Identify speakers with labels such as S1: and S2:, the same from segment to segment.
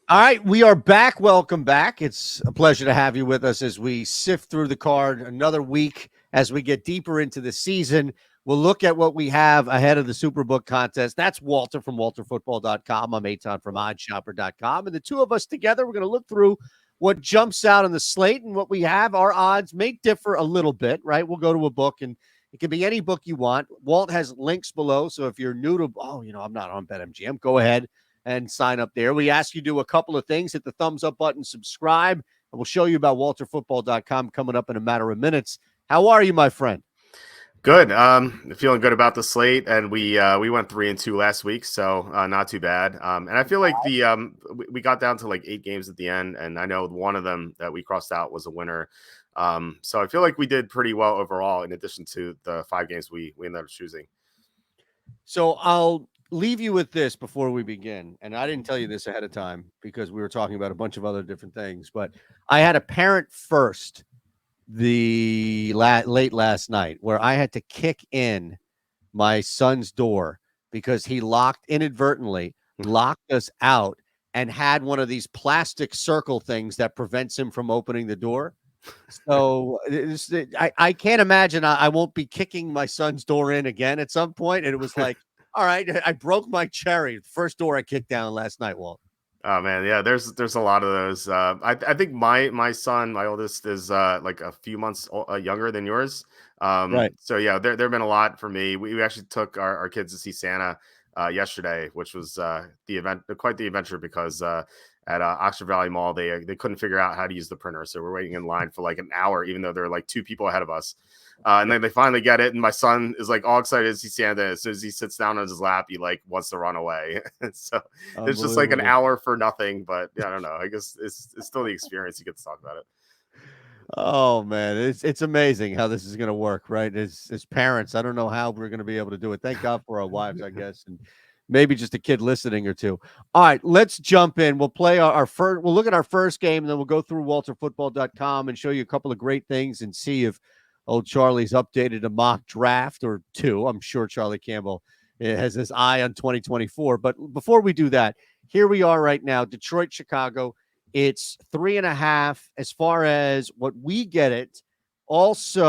S1: All right, we are back. Welcome back. It's a pleasure to have you with us as we sift through the card another week as we get deeper into the season. We'll look at what we have ahead of the Superbook contest. That's Walter from WalterFootball.com. I'm Eytan from OddShopper.com. And the two of us together, we're going to look through what jumps out on the slate and what we have. Our odds may differ a little bit, right? We'll go to a book, and it can be any book you want. Walt has links below. So if you're new to, I'm not on BetMGM, go ahead and sign up there. We ask you to do a couple of things. Hit the thumbs up button, subscribe, and we'll show you about WalterFootball.com coming up in a matter of minutes. How are you, my friend?
S2: Good. Feeling good about the slate, and we went 3-2 last week, so not too bad. And I feel like we got down to like 8 games at the end, and I know one of them that we crossed out was a winner. So I feel like we did pretty well overall, in addition to the 5 games we ended up choosing.
S1: So I'll leave you with this before we begin, and I didn't tell you this ahead of time because we were talking about a bunch of other different things, but I had a parent first late last night where I had to kick in my son's door because he inadvertently locked us out and had one of these plastic circle things that prevents him from opening the door. So I can't imagine I won't be kicking my son's door in again at some point. And it was like, all right, I broke my cherry. First door I kicked down last night, Walt.
S2: Oh man, yeah. There's a lot of those. I think my son, my oldest, is like a few months younger than yours.
S1: Right.
S2: So yeah, there have been a lot for me. We actually took our kids to see Santa yesterday, which was quite the adventure because at Oxford Valley Mall they couldn't figure out how to use the printer, so we're waiting in line for like an hour, even though there are like 2 people ahead of us. And then they finally get it, and my son is like all excited to see Santa. As soon as he sits down on his lap, he like wants to run away. So it's just like an hour for nothing. But yeah, I don't know. I guess it's still the experience. You get to talk about it.
S1: Oh man, it's amazing how this is going to work, right? As parents, I don't know how we're going to be able to do it. Thank God for our wives, I guess, and maybe just a kid listening or two. All right, let's jump in. We'll play our first. We'll look at our first game, and then we'll go through WalterFootball.com and show you a couple of great things and see if old Charlie's updated a mock draft or two. I'm sure Charlie Campbell has his eye on 2024. But before we do that, here we are right now, Detroit, Chicago. It's 3.5 as far as what we get it. Also,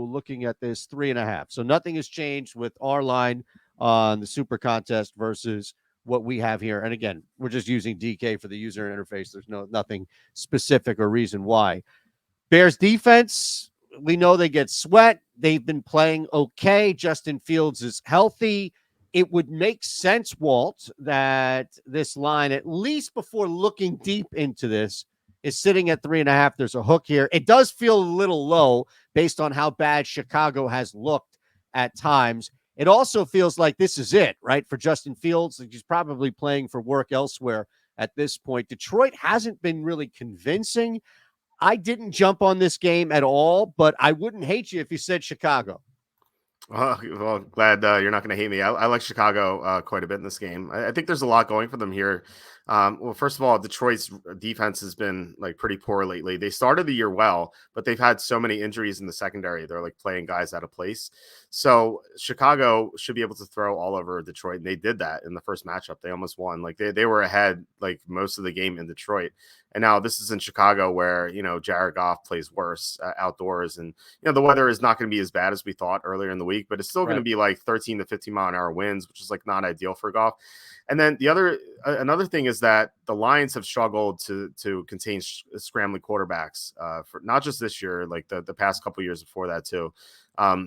S1: looking at this, 3.5. So nothing has changed with our line on the Super Contest versus what we have here. And again, we're just using DK for the user interface. There's nothing specific or reason why. Bears defense, we know they get sweat. They've been playing okay. Justin Fields is healthy. It would make sense, Walt, that this line, at least before looking deep into this, is sitting at 3.5. There's a hook here. It does feel a little low based on how bad Chicago has looked at times. It also feels like this is it, right, for Justin Fields. He's probably playing for work elsewhere at this point. Detroit hasn't been really convincing. I didn't jump on this game at all, but I wouldn't hate you if you said Chicago.
S2: Well, glad you're not going to hate me. I like Chicago quite a bit in this game. I think there's a lot going for them here. Well, first of all, Detroit's defense has been like pretty poor lately. They started the year well, but they've had so many injuries in the secondary. They're like playing guys out of place. So Chicago should be able to throw all over Detroit. And they did that in the first matchup. They almost won. Like they were ahead like most of the game in Detroit. And now this is in Chicago where, Jared Goff plays worse outdoors. And, the weather is not going to be as bad as we thought earlier in the week, but it's still going to be like 13 to 15 mile an hour winds, which is like not ideal for Goff. And then another thing is that the Lions have struggled to contain scrambling quarterbacks for not just this year, like the past couple of years before that too.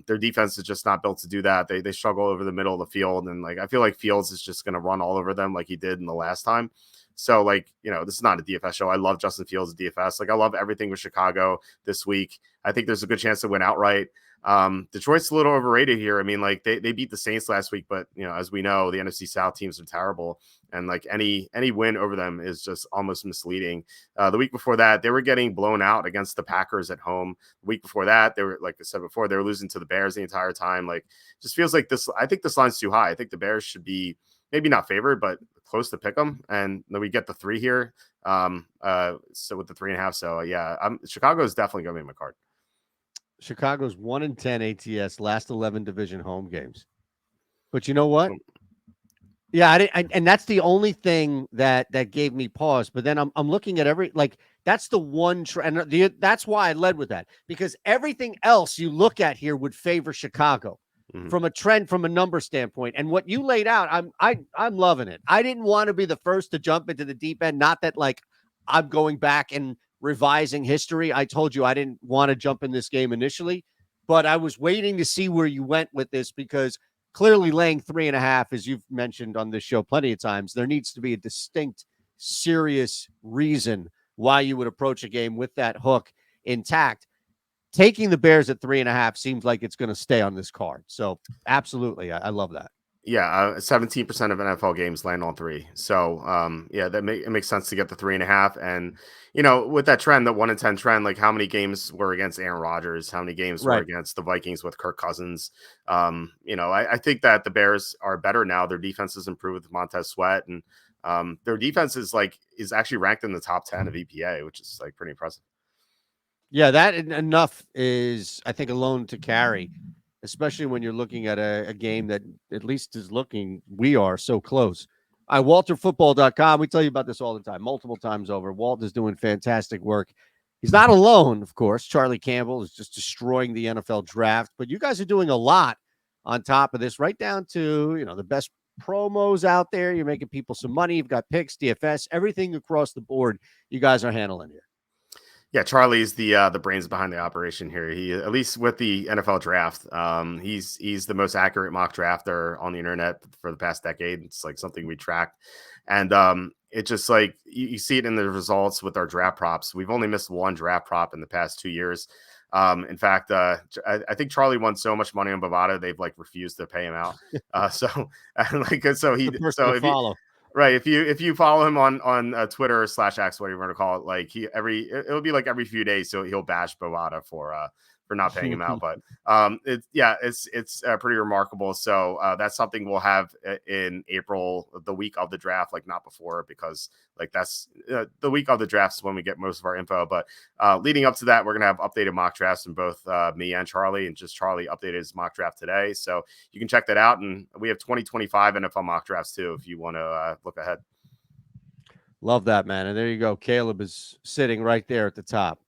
S2: Their defense is just not built to do that. They struggle over the middle of the field. And like, I feel like Fields is just going to run all over them like he did in the last time. So like, this is not a DFS show. I love Justin Fields at DFS. Like I love everything with Chicago this week. I think there's a good chance to win outright. Detroit's a little overrated here. I mean, like they beat the Saints last week, but as we know, the NFC South teams are terrible. And like any win over them is just almost misleading. The week before that, they were getting blown out against the Packers at home. The week before that, they were, like I said before, they were losing to the Bears the entire time. Like just feels like this. I think this line's too high. I think the Bears should be maybe not favored, but close to pick them. And then we get the 3 here. So with the 3.5. So yeah, Chicago is definitely going to be my card.
S1: Chicago's 1-10 ATS last 11 division home games. But you know what? Yeah, and that's the only thing that gave me pause. But then I'm looking at that's the one trend. That's why I led with that, because everything else you look at here would favor Chicago
S2: Mhm.
S1: from a trend, from a number standpoint. And what you laid out, I'm loving it. I didn't want to be the first to jump into the deep end. Not that like I'm going back and revising history. I told you I didn't want to jump in this game initially, but I was waiting to see where you went with this, because clearly laying 3.5, as you've mentioned on this show plenty of times, there needs to be a distinct, serious reason why you would approach a game with that hook intact. Taking the Bears at 3.5 seems like it's going to stay on this card. So absolutely. I love that.
S2: Yeah, 17% of NFL games land on three. So, yeah, it makes sense to get the 3.5. And with that trend, the 1 in 10 trend, like how many games were against Aaron Rodgers, how many games were
S1: Right.
S2: against the Vikings with Kirk Cousins? I think that the Bears are better now. Their defense has improved with Montez Sweat, and their defense is actually ranked in the top 10 of EPA, which is like pretty impressive.
S1: Yeah, that enough is, I think, alone to carry, especially when you're looking at a game that at least is looking, we are so close. WalterFootball.com. We tell you about this all the time, multiple times over. Walt is doing fantastic work. He's not alone, of course. Charlie Campbell is just destroying the NFL draft, but you guys are doing a lot on top of this, right down to, the best promos out there. You're making people some money. You've got picks, DFS, everything across the board you guys are handling here.
S2: Yeah, Charlie's the brains behind the operation here. He, at least with the NFL draft, he's the most accurate mock drafter on the internet for the past decade. It's like something we track, and it just like you see it in the results with our draft props. We've only missed one draft prop in the past 2 years. In fact, I think Charlie won so much money on Bovada, they've like refused to pay him out. So and like so
S1: The
S2: he
S1: person
S2: so
S1: to
S2: if you
S1: follow.
S2: Right. If you follow him on Twitter /X, whatever you want to call it, like it'll be like every few days, so he'll bash Bovada for not paying him out. But it's pretty remarkable. So that's something we'll have in April, the week of the draft, like not before, because like that's the week of the draft is when we get most of our info. But leading up to that, we're gonna have updated mock drafts from both me and Charlie, and just Charlie updated his mock draft today, so you can check that out. And we have 2025 NFL mock drafts too, if you want to look ahead.
S1: Love that, man. And there you go. Caleb is sitting right there at the top.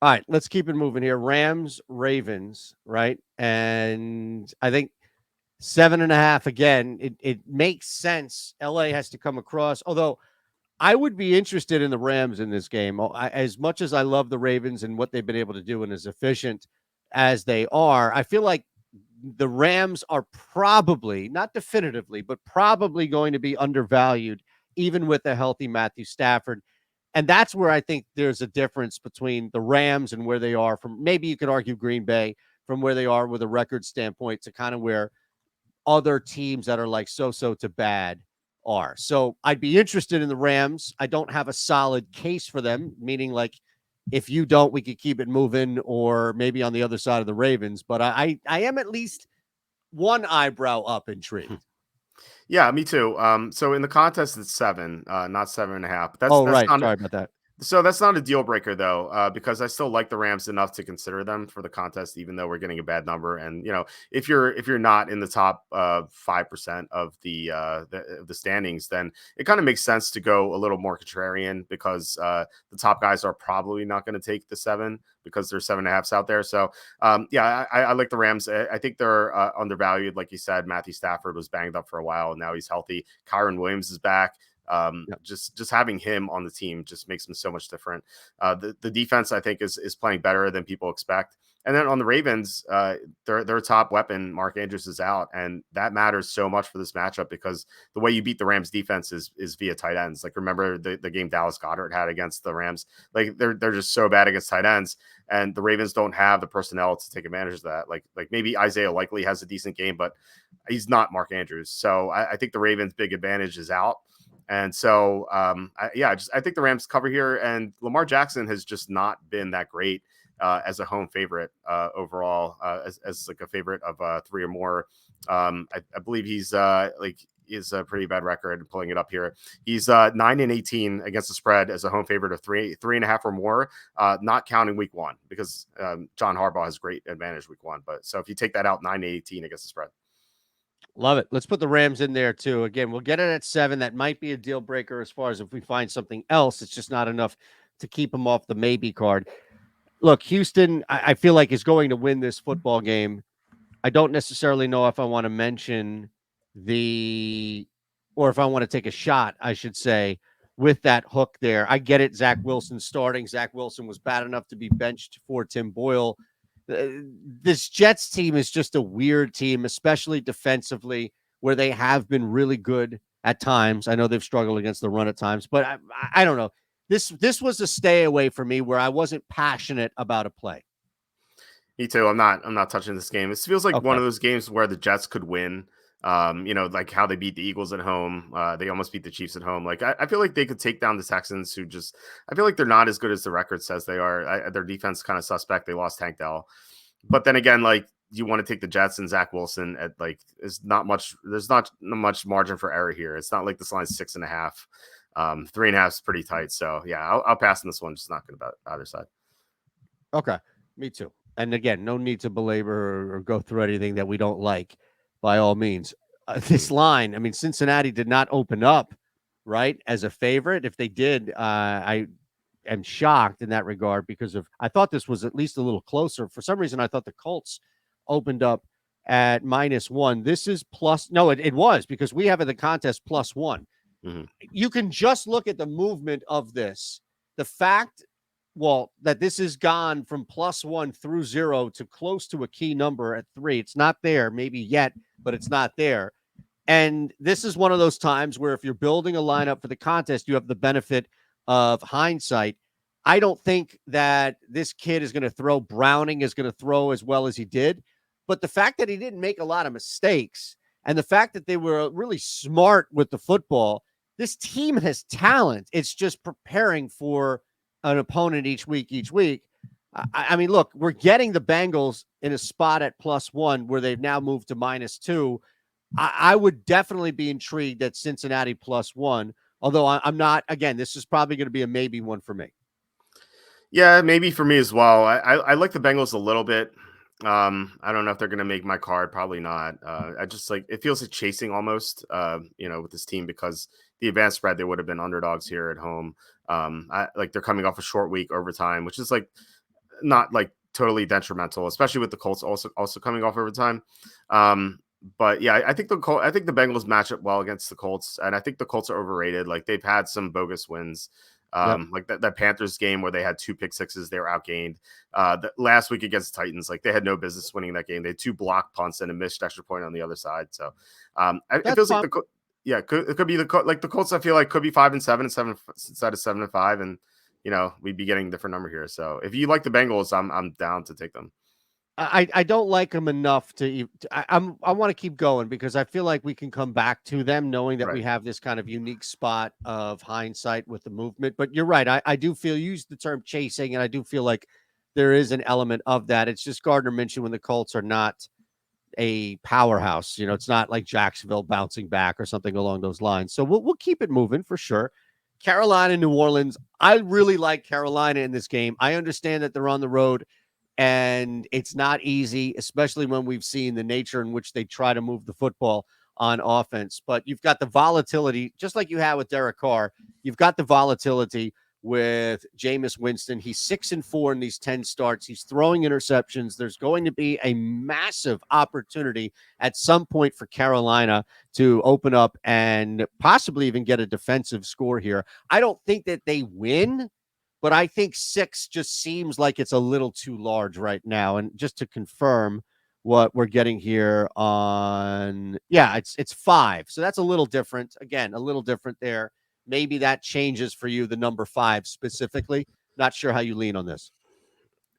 S1: All right, let's keep it moving here. Rams, Ravens, right? And I think 7.5 again. It makes sense. LA has to come across. Although I would be interested in the Rams in this game. As much as I love the Ravens and what they've been able to do, and as efficient as they are, I feel like the Rams are probably, not definitively, but probably going to be undervalued, even with a healthy Matthew Stafford. And that's where I think there's a difference between the Rams and where they are from, maybe you could argue Green Bay, from where they are with a record standpoint to kind of where other teams that are like so to bad are. So I'd be interested in the Rams. I don't have a solid case for them, meaning like if you don't, we could keep it moving, or maybe on the other side of the Ravens. But I am at least one eyebrow up intrigued.
S2: Yeah, me too. So in the contest, it's 7, not 7.5.
S1: Oh,
S2: That's
S1: right.
S2: not
S1: Sorry about that.
S2: So that's not a deal breaker though, because I still like the Rams enough to consider them for the contest, even though we're getting a bad number. And if you're not in the top 5% of the standings, then it kind of makes sense to go a little more contrarian, because the top guys are probably not going to take the 7, because there's 7.5s out there. So yeah, I like the Rams. I think they're undervalued, like you said. Matthew Stafford was banged up for a while, and now he's healthy. Kyron Williams is back.
S1: Yep.
S2: Just having him on the team just makes him so much different. The defense, I think, is playing better than people expect. And then on the Ravens, their top weapon, Mark Andrews, is out, and that matters so much for this matchup, because the way you beat the Rams defense is via tight ends. Like, remember the game Dallas Goedert had against the Rams? Like, they're just so bad against tight ends, and the Ravens don't have the personnel to take advantage of that. Like maybe Isaiah Likely has a decent game, but he's not Mark Andrews. So I think the Ravens' big advantage is out. And so, I think the Rams cover here, and Lamar Jackson has just not been that great as a home favorite overall, as like a favorite of 3 or more. I believe he's is a pretty bad record. Pulling it up here, he's 9-18 against the spread as a home favorite of 3.5 or more, not counting week 1, because John Harbaugh has great advantage week 1. But so if you take that out, 9-18 against the spread.
S1: Love it. Let's put the Rams in there too. Again, we'll get it at 7. That might be a deal breaker as far as if we find something else. It's just not enough to keep them off the maybe card. Look, Houston, I feel like is going to win this football game. I don't necessarily know if I want to mention or if I want to take a shot, I should say, with that hook there. I get it. Zach Wilson starting. Zach Wilson was bad enough to be benched for Tim Boyle. This Jets team is just a weird team, especially defensively, where they have been really good at times. I know they've struggled against the run at times, but I don't know. This was a stay away for me where I wasn't passionate about a play.
S2: Me too. I'm not touching this game. It feels like one
S1: Okay.
S2: of those games where the Jets could win. Like how they beat the Eagles at home. They almost beat the Chiefs at home. Like I feel like they could take down the Texans, who just I feel like they're not as good as the record says they are. Their defense kind of suspect. They lost Tank Dell, but then again, like you want to take the Jets and Zach Wilson at like is not much. There's not much margin for error here. It's not like this line's 6.5. 3.5 is pretty tight. So yeah, I'll pass on this one. Just not good about either side.
S1: Okay. Me too. And again, no need to belabor or go through anything that we don't like by all means. This line, I mean, Cincinnati did not open up, right, as a favorite. If they did, I am shocked in that regard because I thought this was at least a little closer. For some reason, I thought the Colts opened up at -1. This is plus, no, it was because we have in the contest +1.
S2: Mm-hmm.
S1: You can just look at the movement of this. The fact that this has gone from +1 through 0 to close to a key number at 3. It's not there, maybe yet, but it's not there. And this is one of those times where if you're building a lineup for the contest, you have the benefit of hindsight. I don't think that this kid is going to throw. Browning is going to throw as well as he did. But the fact that he didn't make a lot of mistakes and the fact that they were really smart with the football, this team has talent. It's just preparing for an opponent each week. I mean, look, we're getting the Bengals in a spot at +1 where they've now moved to -2. I would definitely be intrigued at Cincinnati +1, although I'm not. Again, this is probably going to be a maybe one for me.
S2: Yeah, maybe for me as well. I like the Bengals a little bit. I don't know if they're going to make my card. Probably not. I just like it feels like chasing almost. With this team because the advanced spread they would have been underdogs here at home. Like they're coming off a short week overtime, which is like not like totally detrimental, especially with the Colts also coming off overtime. But yeah, I think the Bengals match up well against the Colts, and I think the Colts are overrated. Like they've had some bogus wins. Like that Panthers game where they had 2 pick sixes, they were outgained. The last week against the Titans, like they had no business winning that game. They had 2 blocked punts and a missed extra point on the other side. So it feels like it could be the Colts. I feel like could be 5-7 instead of 7-5, and we'd be getting a different number here. So if you like the Bengals, I'm down to take them.
S1: I don't like them enough to. I want to keep going because I feel like we can come back to them knowing that we have this kind of unique spot of hindsight with the movement. But you're right. I do feel use the term chasing, and I do feel like there is an element of that. It's just Gardner mentioned when the Colts are not a powerhouse. It's not like Jacksonville bouncing back or something along those lines. So we'll keep it moving for sure. Carolina, New Orleans. I really like Carolina in this game. I understand that they're on the road. And it's not easy, especially when we've seen the nature in which they try to move the football on offense. But you've got the volatility, just like you had with Derek Carr. You've got the volatility with Jameis Winston. He's 6-4 in these 10 starts. He's throwing interceptions. There's going to be a massive opportunity at some point for Carolina to open up and possibly even get a defensive score here. I don't think that they win, but I think 6 just seems like it's a little too large right now. And just to confirm what we're getting here it's 5. So that's a little different. Again, a little different there. Maybe that changes for you, the number 5 specifically. Not sure how you lean on this.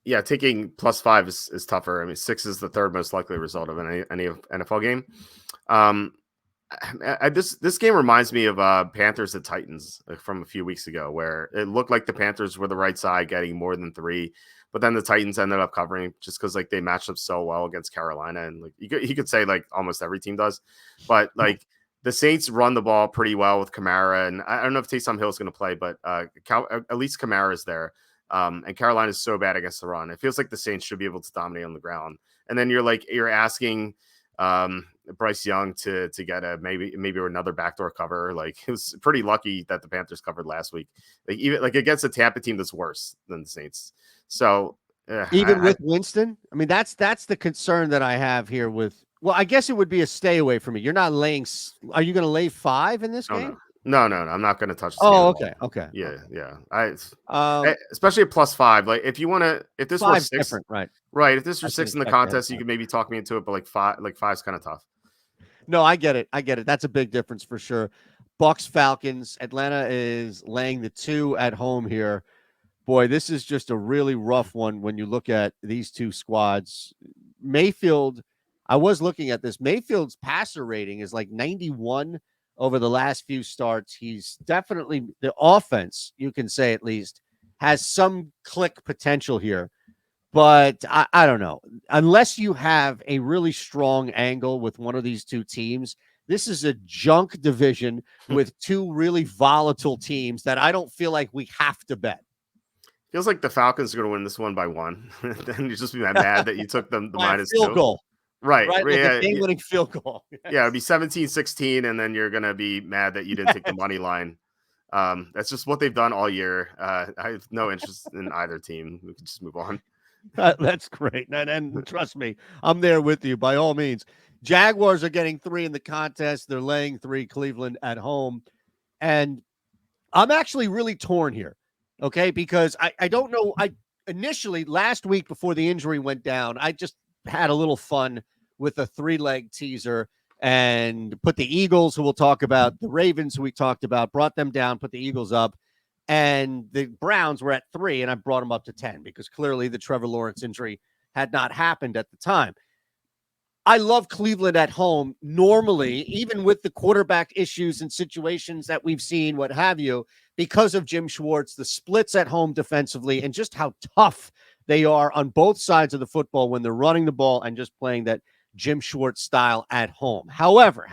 S2: Yeah, taking +5 is tougher. I mean, 6 is the third most likely result of any NFL game. This game reminds me of Panthers at Titans from a few weeks ago, where it looked like the Panthers were the right side, getting more than 3, but then the Titans ended up covering just because like they matched up so well against Carolina, and like you could say like almost every team does, but like the Saints run the ball pretty well with Kamara, and I don't know if Taysom Hill is going to play, but at least Kamara is there. And Carolina is so bad against the run. It feels like the Saints should be able to dominate on the ground, and then you're asking Bryce Young to get a maybe another backdoor cover. Like, it was pretty lucky that the Panthers covered last week. Like, even like against a Tampa team that's worse than the Saints. So
S1: Even with Winston, I mean, that's the concern that I have here with. Well, I guess it would be a stay away from me. You're not laying. Are you going to lay 5 in this game?
S2: No. I'm not going to touch this game.
S1: Oh, okay.
S2: Yeah. Especially at +5. Like, if you want to, if this were 6,
S1: different, right?
S2: If this were 6 in the contest, you could maybe talk me into it. But like 5's kind of tough.
S1: No, I get it. That's a big difference for sure. Bucks, Falcons. Atlanta is laying the 2 at home here. Boy, this is just a really rough one when you look at these two squads. Mayfield, I was looking at this. Mayfield's passer rating is like 91 over the last few starts. He's definitely, the offense, you can say at least, has some click potential here. But I don't know. Unless you have a really strong angle with one of these two teams, this is a junk division with two really volatile teams that I don't feel like we have to bet.
S2: Feels like the Falcons are going to win this one by 1. Then you just be mad that you took them the minus
S1: field
S2: 2.
S1: Goal.
S2: Right.
S1: Like a game-winning field goal.
S2: Yes. Yeah, it'd be 17-16, and then you're going to be mad that you didn't take the money line. That's just what they've done all year. I have no interest in either team. We can just move on.
S1: That's great. And trust me, I'm there with you by all means. Jaguars are getting 3 in the contest. They're laying 3, Cleveland at home. And I'm actually really torn here. Okay, because I don't know. I initially last week before the injury went down, I just had a little fun with a 3-leg teaser and put the Eagles, who we'll talk about, the Ravens, who we talked about, brought them down, put the Eagles up, and the Browns were at 3, and I brought them up to 10 because clearly the Trevor Lawrence injury had not happened at the time. I love Cleveland at home normally, even with the quarterback issues and situations that we've seen, what have you, because of Jim Schwartz, the splits at home defensively, and just how tough they are on both sides of the football when they're running the ball and just playing that Jim Schwartz style at home. However,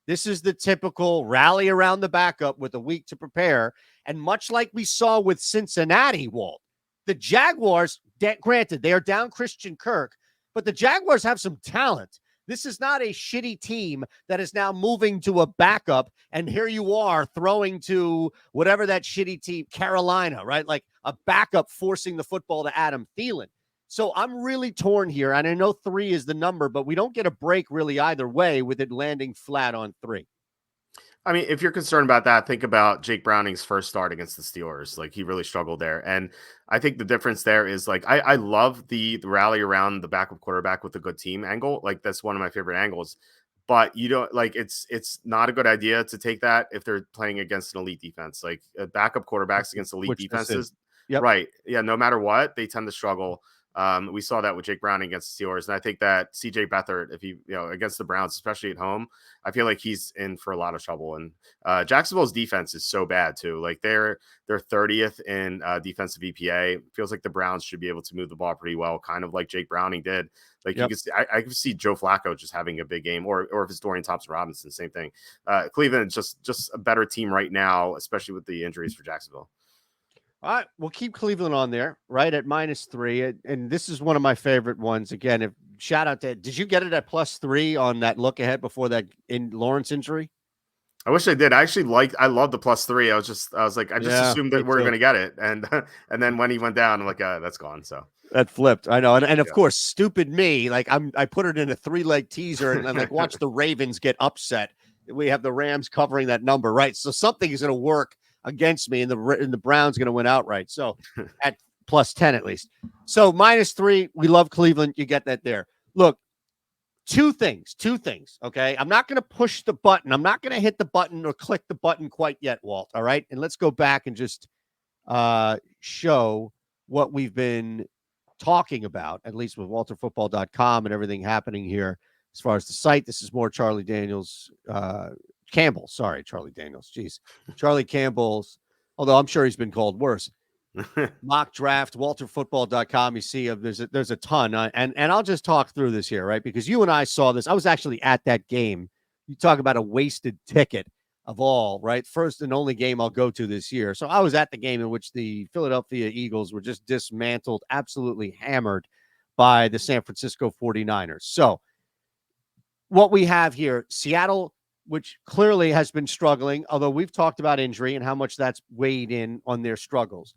S1: this is the typical rally around the backup with a week to prepare. And much like we saw with Cincinnati, Walt, the Jaguars, granted, they are down Christian Kirk, but the Jaguars have some talent. This is not a shitty team that is now moving to a backup, and here you are throwing to whatever that shitty team, Carolina, right? Like a backup forcing the football to Adam Thielen. So I'm really torn here, and I know 3 is the number, but we don't get a break really either way with it landing flat on 3.
S2: I mean, if you're concerned about that, think about Jake Browning's first start against the Steelers. Like, he really struggled there. And I think the difference there is, like, I love the rally around the backup quarterback with a good team angle. Like, that's one of my favorite angles. But you don't, like, it's not a good idea to take that if they're playing against an elite defense. Like, backup quarterbacks against elite defenses.
S1: Yep.
S2: Right. Yeah, no matter what, they tend to struggle. We saw that with Jake Browning against the Steelers. And I think that CJ Beathard, if he, against the Browns, especially at home, I feel like he's in for a lot of trouble. And Jacksonville's defense is so bad too. Like, they're 30th in defensive EPA. Feels like the Browns should be able to move the ball pretty well, kind of like Jake Browning did. Like, you can see, I can see Joe Flacco just having a big game, or if it's Dorian Thompson-Robinson, same thing. Cleveland just a better team right now, especially with the injuries for Jacksonville.
S1: All right, we'll keep Cleveland on there, right, at -3. And this is one of my favorite ones. Again, shout out to, did you get it at +3 on that look ahead before that in Lawrence injury?
S2: I wish I did. I love the +3. I was like, I just assumed that we're going to get it. And then when he went down, I'm like, that's gone. So
S1: that flipped. I know. And of course, stupid me, like I put it in a 3-leg teaser and like, watch the Ravens get upset. We have the Rams covering that number, right? So something is going to work against me, and the Browns going to win outright. So at +10 at least. So -3, we love Cleveland. You get that there. Look, two things. Okay, I'm not going to push the button. I'm not going to hit the button or click the button quite yet, Walt. All right, and let's go back and just show what we've been talking about, at least with WalterFootball.com and everything happening here as far as the site. This is more Charlie Daniels. Campbell, sorry, Charlie Daniels. Jeez. Charlie Campbell's, although I'm sure he's been called worse. Mock draft, WalterFootball.com. You see, there's a ton. And I'll just talk through this here, right? Because you and I saw this. I was actually at that game. You talk about a wasted ticket of all, right? First and only game I'll go to this year. So I was at the game in which the Philadelphia Eagles were just dismantled, absolutely hammered by the San Francisco 49ers. So what we have here, Seattle, which clearly has been struggling, although we've talked about injury and how much that's weighed in on their struggles.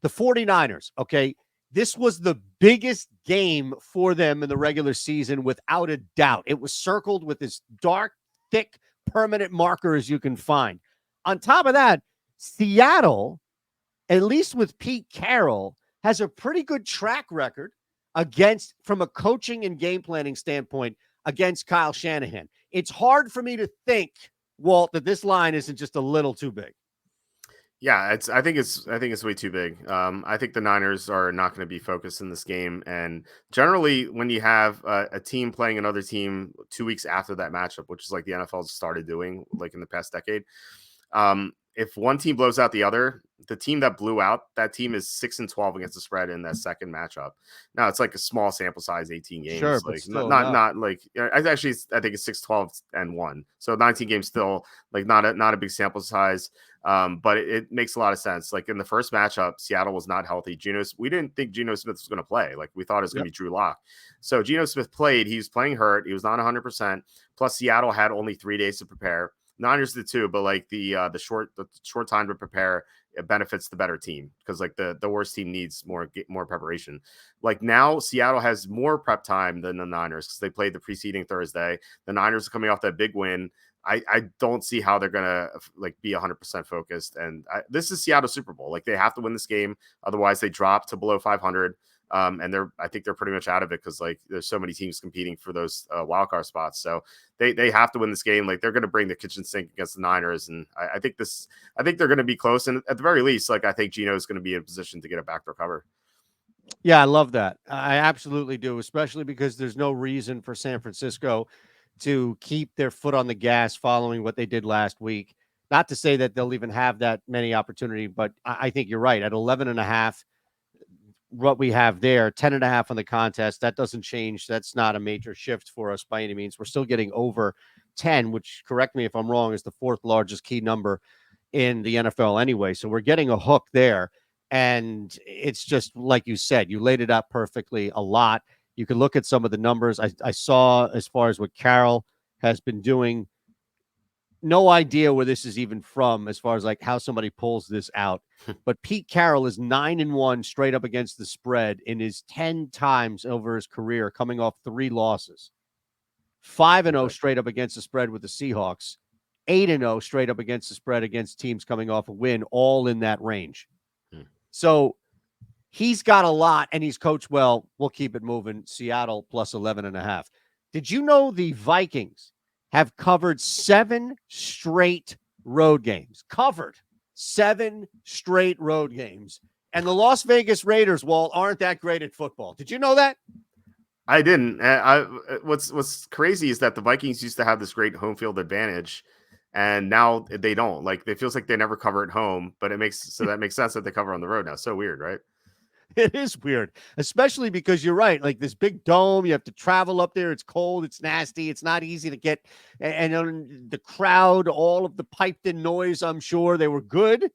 S1: The 49ers, okay, this was the biggest game for them in the regular season without a doubt. It was circled with as dark, thick, permanent marker as you can find. On top of that, Seattle, at least with Pete Carroll, has a pretty good track record against, from a coaching and game planning standpoint, against Kyle Shanahan. It's hard for me to think, Walt, that this line isn't just a little too big.
S2: Yeah, I think it's way too big. I think the Niners are not going to be focused in this game, and generally, when you have a team playing another team 2 weeks after that matchup, which is like the NFL started doing like in the past decade, if one team blows out the other, the team that blew out that team is 6-12 against the spread in that second matchup. Now it's like a small sample size, 18 games.
S1: Sure, but
S2: like
S1: still,
S2: not like I think it's 6-12-1. So 19 games still like not a big sample size. But it makes a lot of sense. Like in the first matchup, Seattle was not healthy. We didn't think Geno Smith was going to play. Like we thought it was going to be Drew Lock. So Geno Smith played. He was playing hurt. He was not 100%. Plus Seattle had only 3 days to prepare. Niners did too, but like the short time to prepare, it benefits the better team because like the worst team needs more preparation. Like now, Seattle has more prep time than the Niners because they played the preceding Thursday. The Niners are coming off that big win. I don't see how they're gonna like be 100% focused. And this is Seattle Super Bowl. Like they have to win this game, otherwise they drop to below 500. And I think they're pretty much out of it because like there's so many teams competing for those wild card spots. So they have to win this game. Like they're going to bring the kitchen sink against the Niners, and I think they're going to be close. And at the very least, like I think Geno is going to be in a position to get a backdoor cover.
S1: Yeah, I love that. I absolutely do, especially because there's no reason for San Francisco to keep their foot on the gas following what they did last week. Not to say that they'll even have that many opportunity, but I think you're right. At 11.5, what we have there, 10.5 on the contest, that doesn't change. That's not a major shift for us by any means. We're still getting over 10, which, correct me if I'm wrong, is the fourth largest key number in the NFL anyway. So we're getting a hook there. And it's just like you said, you laid it out perfectly a lot. You can look at some of the numbers. I saw as far as what Carroll has been doing. No idea where this is even from as far as like how somebody pulls this out. But Pete Carroll is 9-1 straight up against the spread in his 10 times over his career, coming off 3 losses. 5-0 straight up against the spread with the Seahawks. 8-0 straight up against the spread against teams coming off a win, all in that range. So he's got a lot, and he's coached well. We'll keep it moving. Seattle plus 11.5. Did you know the Vikings have covered 7 straight road games? Covered 7 straight road games. And the Las Vegas Raiders, Walt, aren't that great at football. Did you know that?
S2: I didn't. What's crazy is that the Vikings used to have this great home field advantage, and now they don't. Like it feels like they never cover at home, but that makes sense that they cover on the road now. So weird, right?
S1: It is weird, especially because you're right. Like this big dome, you have to travel up there. It's cold. It's nasty. It's not easy to get. And the crowd, all of the piped in noise, I'm sure they were good.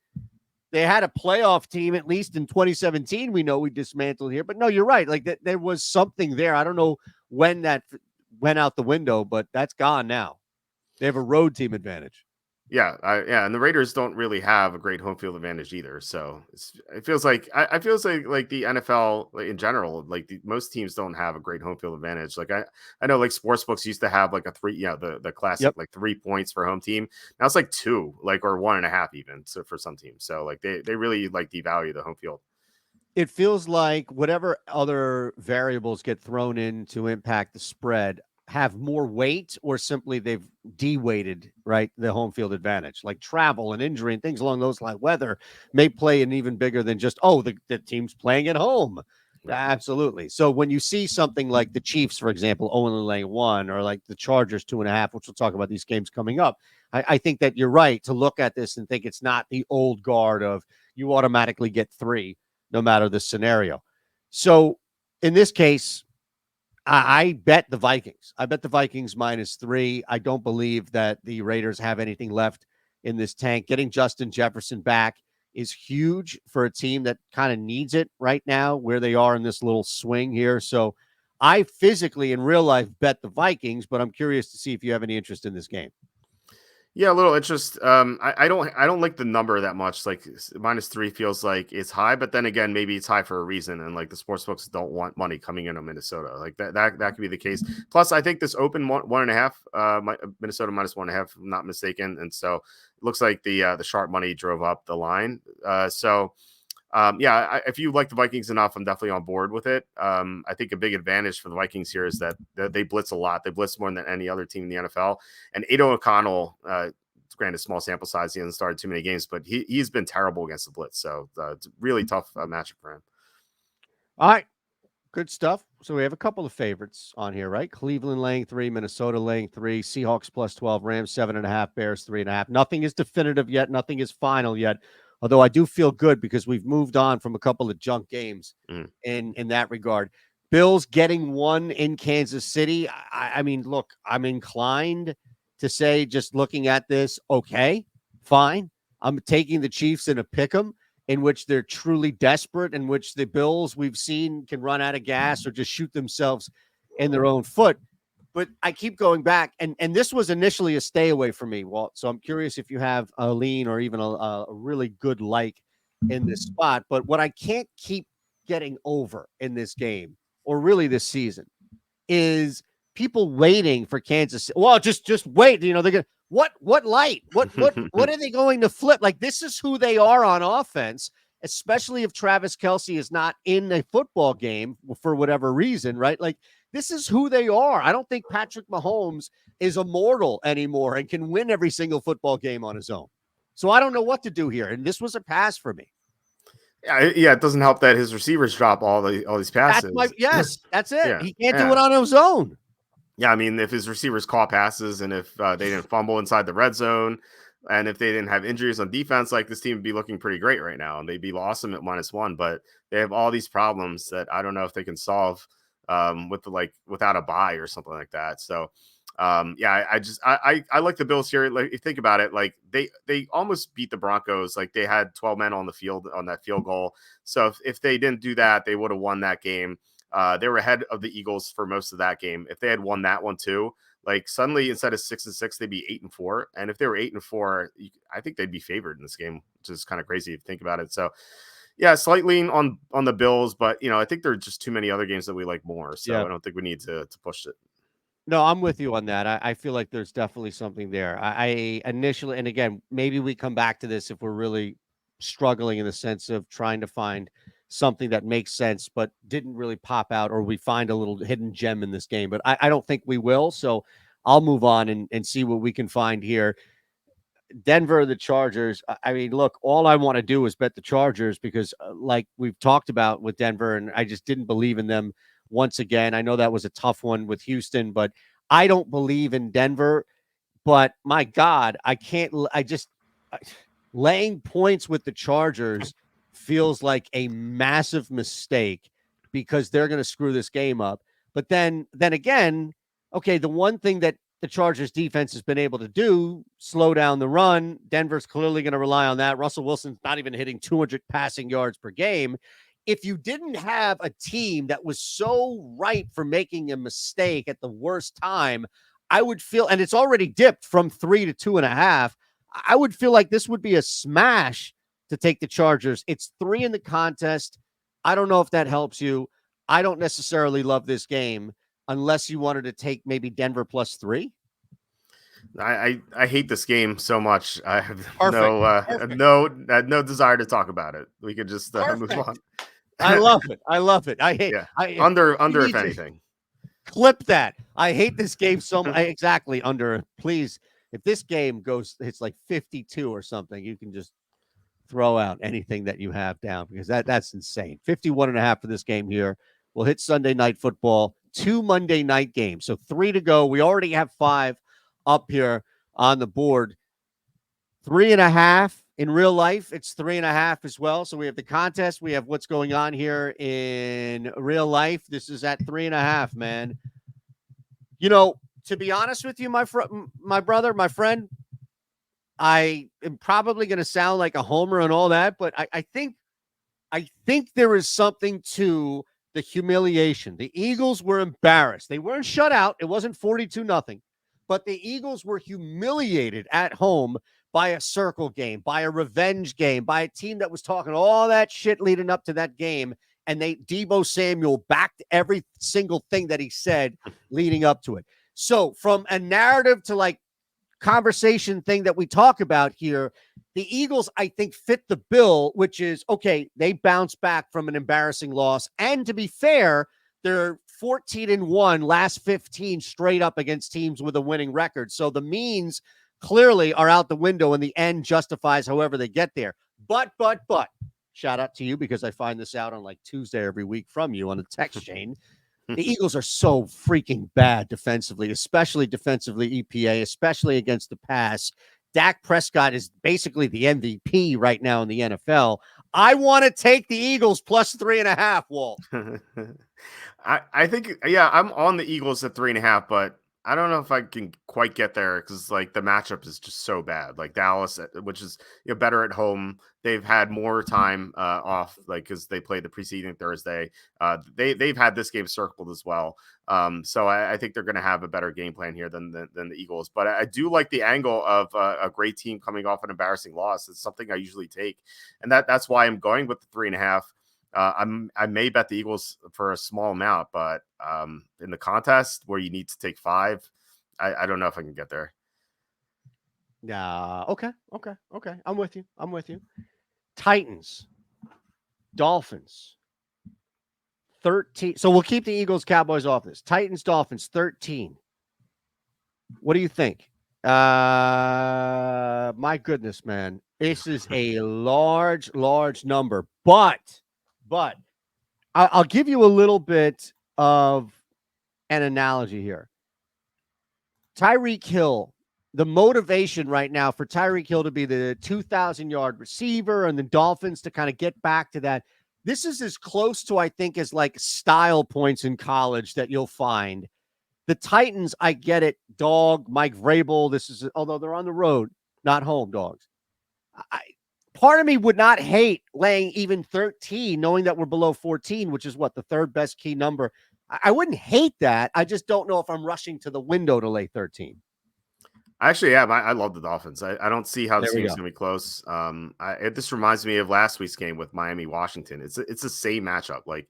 S1: They had a playoff team, at least in 2017. We know we dismantled here. But no, you're right. Like that, there was something there. I don't know when that went out the window, but that's gone now. They have a road team advantage.
S2: Yeah, and the Raiders don't really have a great home field advantage either. So it feels like I feels like the NFL like, in general, like most teams don't have a great home field advantage. Like I know like sports books used to have like a 3, the classic like 3 points for home team. Now it's like 2, like or 1.5 even for some teams. So like they really like devalue the home field.
S1: It feels like whatever other variables get thrown in to impact the spread have more weight, or simply they've de-weighted, right, the home field advantage, like travel and injury and things along those lines. Weather may play an even bigger than just, the team's playing at home.
S2: Right.
S1: Absolutely. So when you see something like the Chiefs, for example, only laying 1, or like the Chargers 2.5, which we'll talk about these games coming up, I think that you're right to look at this and think it's not the old guard of you automatically get 3 no matter the scenario. So in this case, I bet the Vikings. I bet the Vikings -3. I don't believe that the Raiders have anything left in this tank. Getting Justin Jefferson back is huge for a team that kind of needs it right now, where they are in this little swing here. So I physically in real life bet the Vikings, but I'm curious to see if you have any interest in this game.
S2: Yeah, a little interest. I don't like the number that much. Like -3 feels like it's high, but then again, maybe it's high for a reason. And like the sports books don't want money coming in on Minnesota. Like that could be the case. Plus, I think this open 1.5, Minnesota -1.5, if I'm not mistaken. And so it looks like the sharp money drove up the line. Yeah, if you like the Vikings enough, I'm definitely on board with it. I think a big advantage for the Vikings here is that they blitz a lot. They blitz more than any other team in the NFL. And Eytan O'Connell, granted, small sample size, he hasn't started too many games, but he's been terrible against the blitz. So it's a really tough matchup for him.
S1: All right. Good stuff. So we have a couple of favorites on here, right? Cleveland laying 3, Minnesota laying 3, Seahawks +12, Rams 7.5, Bears 3.5. Nothing is definitive yet. Nothing is final yet. Although I do feel good because we've moved on from a couple of junk games in that regard. Bills getting 1 in Kansas City. I mean, look, I'm inclined to say, just looking at this, okay, fine. I'm taking the Chiefs in a pick 'em, in which they're truly desperate, in which the Bills we've seen can run out of gas or just shoot themselves in their own foot. But I keep going back, and this was initially a stay away for me, Walt. So I'm curious if you have a lean or even a really good like in this spot. But what I can't keep getting over in this game, or really this season, is people waiting for Kansas City. Well, just wait. You know, they're gonna what light? What are they going to flip? Like, this is who they are on offense, especially if Travis Kelce is not in a football game for whatever reason, right? Like, this is who they are. I don't think Patrick Mahomes is immortal anymore and can win every single football game on his own. So I don't know what to do here. And this was a pass for me.
S2: Yeah, it doesn't help that his receivers drop all these passes.
S1: Yes, that's it.
S2: Yeah,
S1: He can't do it on his own.
S2: Yeah, I mean, if his receivers caught passes and if they didn't fumble inside the red zone and if they didn't have injuries on defense, like this team would be looking pretty great right now and they'd be awesome at -1. But they have all these problems that I don't know if they can solve without a bye or something like that. So yeah, I like the Bills here. Like, if you think about it, like they almost beat the Broncos. Like, they had 12 men on the field on that field goal. So if they didn't do that, they would have won that game. They were ahead of the Eagles for most of that game. If they had won that one too, like suddenly instead of 6-6, they'd be 8-4. And if they were 8-4, I think they'd be favored in this game, which is kind of crazy if you think about it. So yeah, slight lean on the Bills, but I think there are just too many other games that we like more. So I don't think we need to push it.
S1: No, I'm with you on that. I feel like there's definitely something there. I initially, and again, maybe we come back to this if we're really struggling in the sense of trying to find something that makes sense, but didn't really pop out, or we find a little hidden gem in this game. But I don't think we will. So I'll move on and see what we can find here. Denver, the Chargers. I mean, look, all I want to do is bet the Chargers because, like we've talked about with Denver, and I just didn't believe in them once again. I know that was a tough one with Houston, but I don't believe in Denver. But my God, I can't. Laying points with the Chargers feels like a massive mistake because they're going to screw this game up. But then again, okay, the one thing that the Chargers defense has been able to do, slow down the run. Denver's clearly going to rely on that. Russell Wilson's not even hitting 200 passing yards per game. If you didn't have a team that was so ripe for making a mistake at the worst time, I would feel, and it's already dipped from 3 to 2.5. I would feel like this would be a smash to take the Chargers. It's 3 in the contest. I don't know if that helps you. I don't necessarily love this game unless you wanted to take maybe Denver +3.
S2: I hate this game so much. I have
S1: Perfect.
S2: no desire to talk about it. We could just move on.
S1: I love it. I love it. I hate.
S2: Yeah.
S1: I
S2: Under if anything.
S1: Clip that. I hate this game so much. Exactly, under. Please, if this game it's like 52 or something, you can just throw out anything that you have down because that's insane. 51.5 for this game here. We'll hit Sunday Night Football. 2 Monday night games. So 3 to go. We already have 5 up here on the board. 3.5 in real life. It's 3.5 as well. So we have the contest. We have what's going on here in real life. This is at 3.5, man. To be honest with you, my brother, my friend, I am probably going to sound like a homer and all that, but I think there is something to the humiliation. The Eagles were embarrassed. They weren't shut out. It wasn't 42-0, but the Eagles were humiliated at home by a circle game, by a revenge game, by a team that was talking all that shit leading up to that game. And Deebo Samuel backed every single thing that he said leading up to it. So from a narrative to like conversation thing that we talk about here, the Eagles, I think, fit the bill, which is, okay, they bounce back from an embarrassing loss. And to be fair, they're 14-1 last 15 straight up against teams with a winning record. So the means clearly are out the window, and the end justifies however they get there. But, shout out to you, because I find this out on like Tuesday every week from you on the text chain. The Eagles are so freaking bad defensively, especially defensively EPA, especially against the pass. Dak Prescott is basically the MVP right now in the NFL. I want to take the Eagles plus 3.5, Walt.
S2: I think, yeah, I'm on the Eagles at 3.5, but I don't know if I can quite get there because like the matchup is just so bad. Like Dallas, which is better at home, they've had more time off, like because they played the preceding Thursday. They've had this game circled as well. So I think they're going to have a better game plan here than the Eagles. But I do like the angle of a great team coming off an embarrassing loss. It's something I usually take, and that's why I'm going with the 3.5. I may bet the Eagles for a small amount, but in the contest where you need to take 5, I don't know if I can get there.
S1: Yeah. Okay. I'm with you. Titans, Dolphins, 13. So we'll keep the Eagles, Cowboys off this. Titans, Dolphins, 13. What do you think? My goodness, man. This is a large number, but I'll give you a little bit of an analogy here. Tyreek Hill, the motivation right now for Tyreek Hill to be the 2,000-yard receiver and the Dolphins to kind of get back to that. This is as close to, I think, as like style points in college that you'll find. The Titans, I get it. Dog, Mike Vrabel. This is, although they're on the road, not home dogs. Part of me would not hate laying even 13, knowing that we're below 14, which is what the third best key number. I wouldn't hate that. I just don't know if I'm rushing to the window to lay 13.
S2: Actually, yeah, I love the Dolphins. I don't see how this game's going to be close. This reminds me of last week's game with Miami, Washington. It's the same matchup. Like,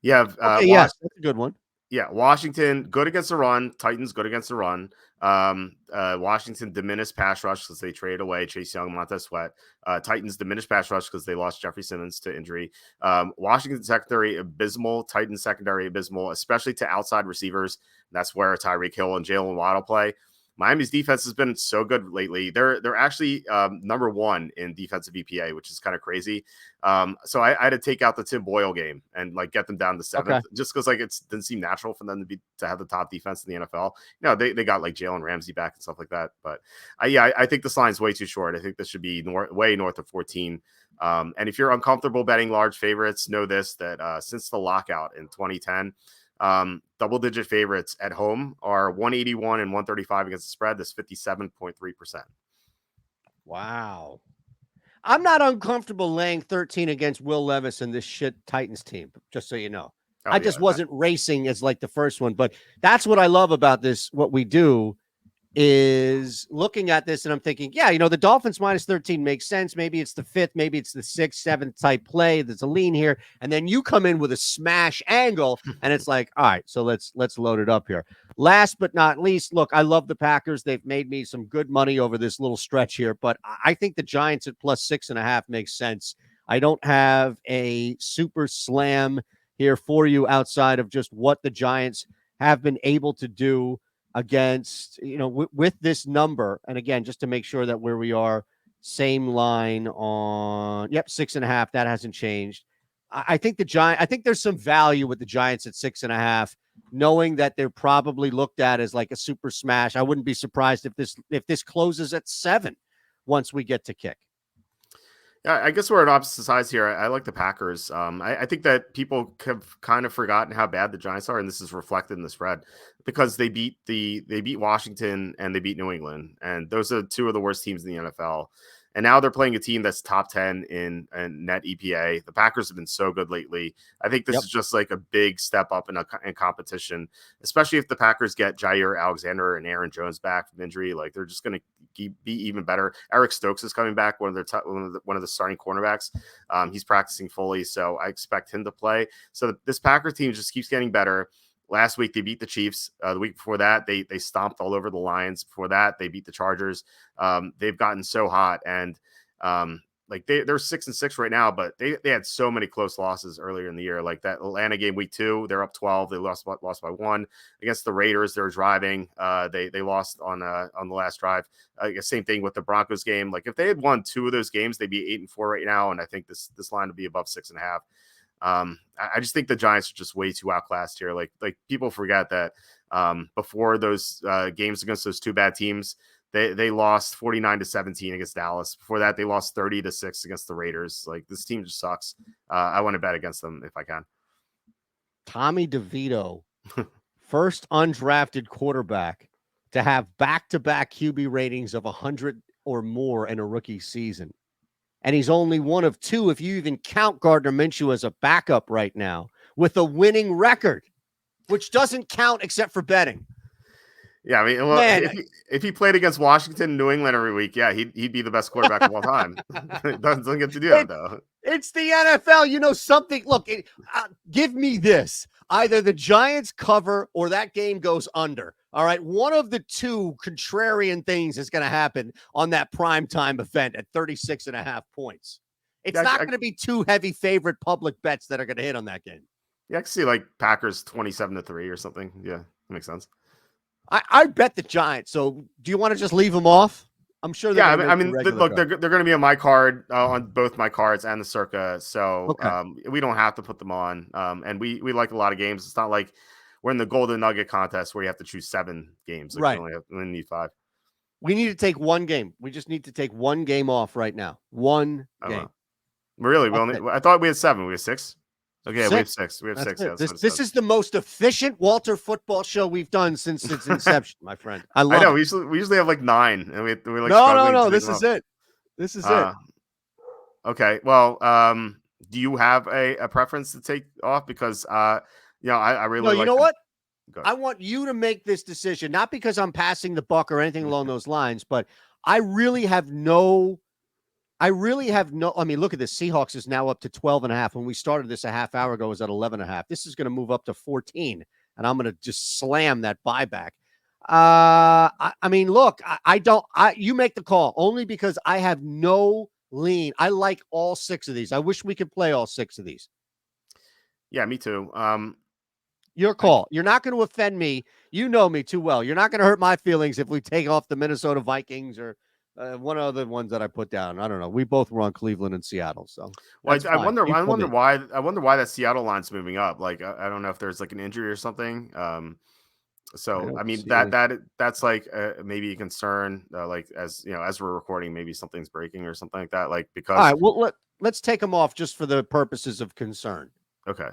S2: you have
S1: yes, that's a good one.
S2: Yeah, Washington good against the run. Titans good against the run. Washington diminished pass rush because they traded away Chase Young, Montez Sweat. Titans diminished pass rush because they lost Jeffrey Simmons to injury. Washington secondary abysmal. Titans secondary abysmal, especially to outside receivers. That's where Tyreek Hill and Jalen Waddle play. Miami's defense has been so good lately. They're actually number 1 in defensive EPA, which is kind of crazy. So I had to take out the Tim Boyle game and like get them down to 7th, just because like it didn't seem natural for them to have the top defense in the NFL. They got like Jalen Ramsey back and stuff like that. But I think this line's way too short. I think this should be way north of 14. And if you're uncomfortable betting large favorites, know this, that since the lockout in 2010, double-digit favorites at home are 181 and 135 against the spread. That's 57.3%.
S1: Wow. I'm not uncomfortable laying 13 against Will Levis and this shit Titans team, just so you know. I just wasn't racing as like the first one, but that's what I love about this. What we do is looking at this and I'm thinking, the Dolphins minus 13 makes sense. Maybe it's the 5th, maybe it's the 6th, 7th type play. There's a lean here. And then you come in with a smash angle and it's like, all right, so let's load it up here. Last but not least, look, I love the Packers. They've made me some good money over this little stretch here, but I think the Giants at plus 6.5 makes sense. I don't have a super slam here for you outside of just what the Giants have been able to do against, with this number. And again, just to make sure that where we are, same line on, 6.5. That hasn't changed. I think there's some value with the Giants at 6.5, knowing that they're probably looked at as like a super smash. I wouldn't be surprised if this closes at 7 once we get to kick.
S2: Yeah, I guess we're at opposite sides here. I like the Packers. I think that people have kind of forgotten how bad the Giants are, and this is reflected in the spread because they beat Washington and they beat New England, and those are 2 of the worst teams in the NFL. And now they're playing a team that's top 10 in net EPA. The Packers have been so good lately. I think this is just like a big step up in competition, especially if the Packers get Jair Alexander and Aaron Jones back from injury. Like they're just going to be even better. Eric Stokes is coming back, one of the starting cornerbacks. He's practicing fully, so I expect him to play. So this Packers team just keeps getting better. Last week they beat the Chiefs. The week before that they stomped all over the Lions. Before that they beat the Chargers. They've gotten so hot, and like they're 6-6 right now, but they had so many close losses earlier in the year. Like that Atlanta game week 2, they're up 12. They lost by 1 against the Raiders. They're driving. They lost on the last drive. Same thing with the Broncos game. Like if they had won 2 of those games, they'd be 8-4 right now, and I think this line would be above 6.5. I just think the Giants are just way too outclassed here. Like people forget that before those games against those 2 bad teams, they lost 49-17 against Dallas. Before that, they lost 30-6 against the Raiders. Like this team just sucks. I want to bet against them if I can.
S1: Tommy DeVito, first undrafted quarterback to have back-to-back QB ratings of 100 or more in a rookie season. And he's only one of 2, if you even count Gardner Minshew as a backup right now, with a winning record, which doesn't count except for betting.
S2: Yeah, I mean, well, if he played against Washington, New England every week, yeah, he'd be the best quarterback of all time. doesn't get to do that though.
S1: It's the NFL. You know something. Look, give me this: either the Giants cover or that game goes under. All right, one of the 2 contrarian things is going to happen on that primetime event at 36.5 points. It's not going to be 2 heavy favorite public bets that are going to hit on that game.
S2: Yeah, I can see like Packers 27-3 or something. Yeah, that makes sense.
S1: I bet the Giants. So do you want to just leave them off? I'm sure.
S2: Yeah, I mean, look, they're going to be on my card, on both my cards and the Circa. So we don't have to put them on. And we like a lot of games. It's not like we're in the Golden Nugget contest where you have to choose 7 games. Like
S1: right.
S2: We only need 5.
S1: We need to take 1 game. We just need to take 1 game off right now. 1 game.
S2: Really? I thought we had 7. We have 6. Okay,
S1: 6.
S2: we have 6. We have 6. Yeah,
S1: this is the most efficient Walter football show we've done since its inception, my friend. I love it.
S2: We usually have like 9, and we like
S1: no. This is it. This is it.
S2: Okay. Well, do you have a preference to take off? Because I really
S1: you know what? I want you to make this decision, not because I'm passing the buck or anything along those lines, but I really have no. I mean, look at this. Seahawks is now up to 12.5. When we started this a half hour ago, it was at 11.5. This is going to move up to 14, and I'm going to just slam that buyback. I mean, look, you make the call only because I have no lean. I like all 6 of these. I wish we could play all 6 of these.
S2: Yeah, me too.
S1: Your call. You're not going to offend me. You know me too well. You're not going to hurt my feelings if we take off the Minnesota Vikings or one of the ones that I put down. I don't know. We both were on Cleveland and Seattle. So
S2: I wonder why that Seattle line's moving up. Like, I don't know if there's like an injury or something. So I mean that's like maybe a concern. Like as we're recording, maybe something's breaking or something like that. Like because
S1: all right, well let's take them off just for the purposes of concern.
S2: Okay,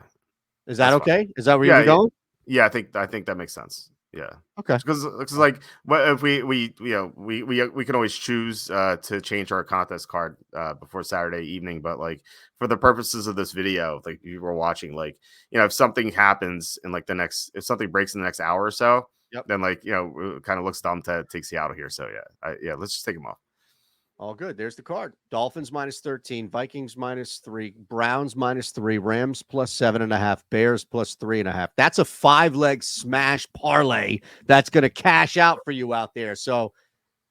S1: is that okay? Fine. Is that where you're going?
S2: Yeah, I think that makes sense. Yeah.
S1: Okay.
S2: Because like, what if we can always choose to change our contest card before Saturday evening, but like for the purposes of this video, like you were watching, like if something happens in like if something breaks in the next hour or so, then like it kind of looks dumb to take Seattle here. So let's just take them off.
S1: All good. There's the card. Dolphins -13, Vikings -3, Browns -3, Rams +7.5, Bears +3.5. That's a 5-leg smash parlay that's going to cash out for you out there. So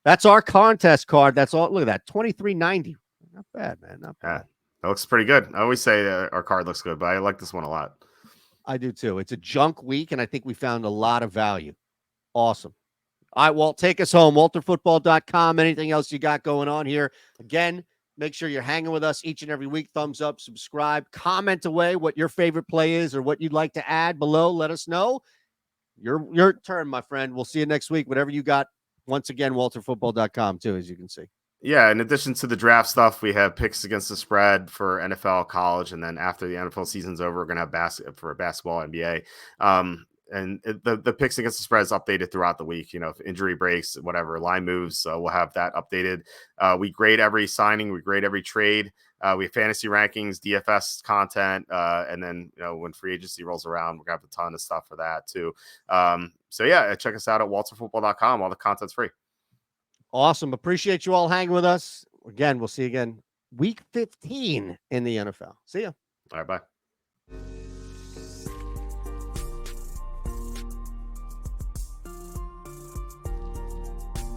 S1: that's our contest card. That's all. Look at that, $23.90. Not bad, man. Not bad.
S2: That looks pretty good. I always say our card looks good, but I like this one a lot.
S1: I do too. It's a junk week, and I think we found a lot of value. Awesome. All right, Walt, take us home. WalterFootball.com. Anything else you got going on here? Again, make sure you're hanging with us each and every week. Thumbs up, subscribe, comment away what your favorite play is or what you'd like to add below. Let us know. Your turn, my friend. We'll see you next week. Whatever you got. Once again, WalterFootball.com too, as you can see.
S2: Yeah, in addition to the draft stuff, we have picks against the spread for NFL, college, and then after the NFL season's over, we're going to have for basketball, NBA. the picks against the spread is updated throughout the week. If injury breaks, whatever line moves, we'll have that updated. We grade every signing, we grade every trade. We have fantasy rankings, DFS content, and then when free agency rolls around, we're gonna have a ton of stuff for that too. So yeah, check us out at walterfootball.com. All the content's free.
S1: Awesome. Appreciate you all hanging with us. Again, we'll see you again week 15 in the NFL. See ya.
S2: All right, bye.